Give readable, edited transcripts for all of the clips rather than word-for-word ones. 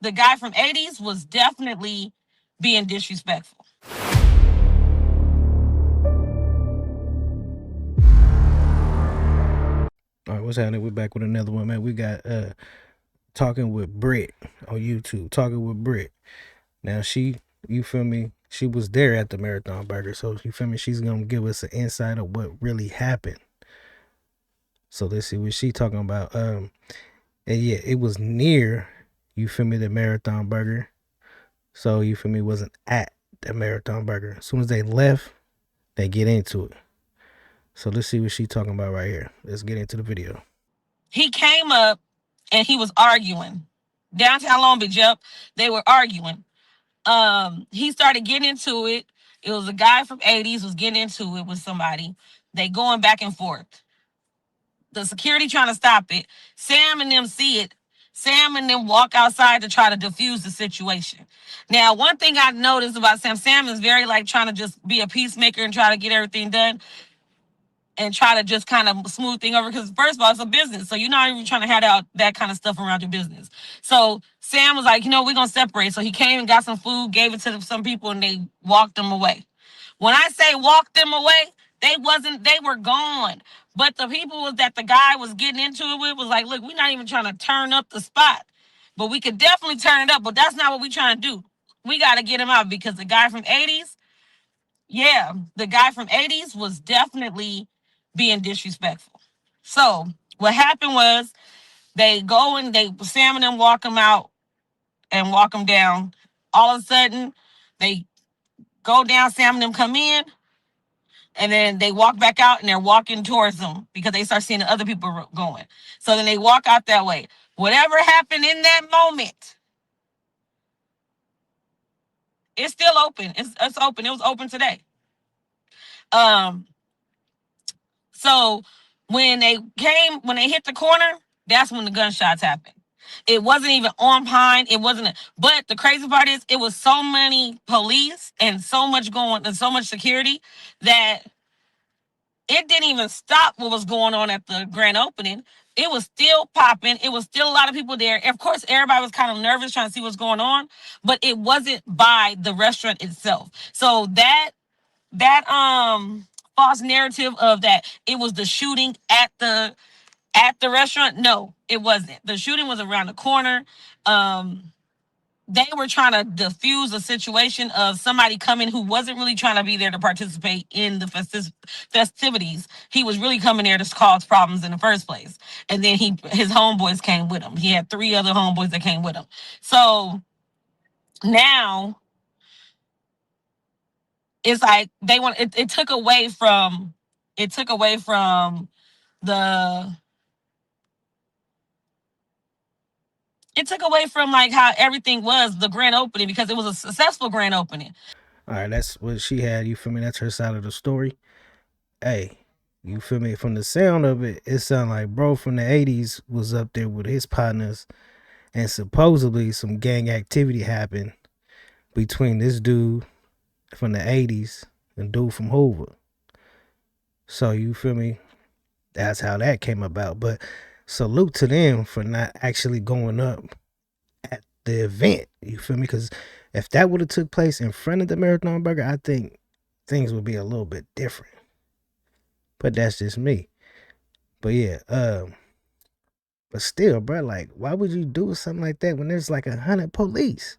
The guy from 80s was definitely being disrespectful. All right, what's happening? We're back with another one, man. We got talking with Britt on YouTube. Talking with Britt. Now you feel me? She was there at the Marathon Burger, so you feel me? She's gonna give us an insight of what really happened. So let's see what she talking about. And yeah, it was near, you feel me, the Marathon Burger. So you feel me, wasn't at the Marathon Burger. As soon as they left, they get into it. So let's see what she talking about right here. Let's get into the video. He came up and he was arguing. Downtown Long Beach, yep. They were arguing. He started getting into it. It was a guy from 80s was getting into it with somebody. They going back and forth. The security trying to stop it. Sam and them see it. Sam and them walk outside to try to diffuse the situation. Now, one thing I noticed about Sam is very like trying to just be a peacemaker and try to get everything done and try to just kind of smooth thing over. Because first of all, it's a business, so you're not even trying to have that kind of stuff around your business. So Sam was like, we're gonna separate. So he came and got some food, gave it to some people, and they walked them away. When I say walk them away, they were gone. But the people that the guy was getting into it with was like, look, we're not even trying to turn up the spot. But we could definitely turn it up, but that's not what we're trying to do. We got to get him out because the guy from 80s, yeah, the guy from 80s was definitely being disrespectful. So what happened was they go and Sam and them walk him out and walk him down. All of a sudden, they go down, Sam and them come in. And then they walk back out and they're walking towards them because they start seeing the other people going. So then they walk out that way. Whatever happened in that moment, it's still open. It's open. It was open today. So when they hit the corner, that's when the gunshots happened. It wasn't even on Pine. It wasn't. But the crazy part is, it was so many police and so much security that it didn't even stop what was going on at the grand opening. It was still popping. It was still a lot of people there. Of course, everybody was kind of nervous trying to see what's going on, but it wasn't by the restaurant itself. So that false narrative of that it was the shooting at the restaurant, no, it wasn't. The shooting was around the corner. They were trying to diffuse a situation of somebody coming who wasn't really trying to be there to participate in the festivities. He was really coming there to cause problems in the first place. And then his homeboys came with him. He had 3 other homeboys that came with him. So now it's like it took away from the it took away from like how everything was the grand opening, because it was a successful grand opening. All right, that's what she had. You feel me? That's her side of the story. Hey, you feel me? From the sound of it, it sounded like bro from the 80s was up there with his partners, and supposedly some gang activity happened between this dude from the 80s and dude from Hoover. So you feel me? That's how that came about. But salute to them for not actually going up at the event. You feel me? Because if that would have took place in front of the Marathon Burger, I think things would be a little bit different. But that's just me. But yeah, but still, bro, like, why would you do something like that when there's like 100 police?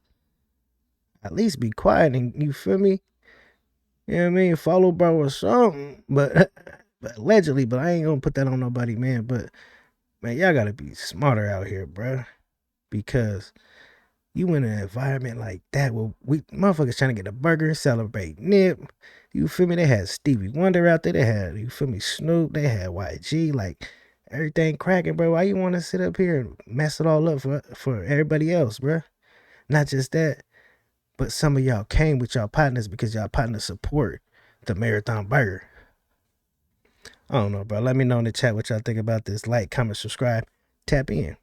At least be quiet and, you feel me? You know what I mean? Follow bro or something. But allegedly, but I ain't gonna put that on nobody, man. But man, y'all gotta be smarter out here, bro. Because you in an environment like that where we motherfuckers trying to get a burger, celebrate Nip. You feel me? They had Stevie Wonder out there. They had, you feel me, Snoop. They had YG. Like, everything cracking, bro. Why you want to sit up here and mess it all up for everybody else, bro? Not just that, but some of y'all came with y'all partners because y'all partners support the Marathon Burger. I don't know, bro. Let me know in the chat what y'all think about this. Like, comment, subscribe, tap in.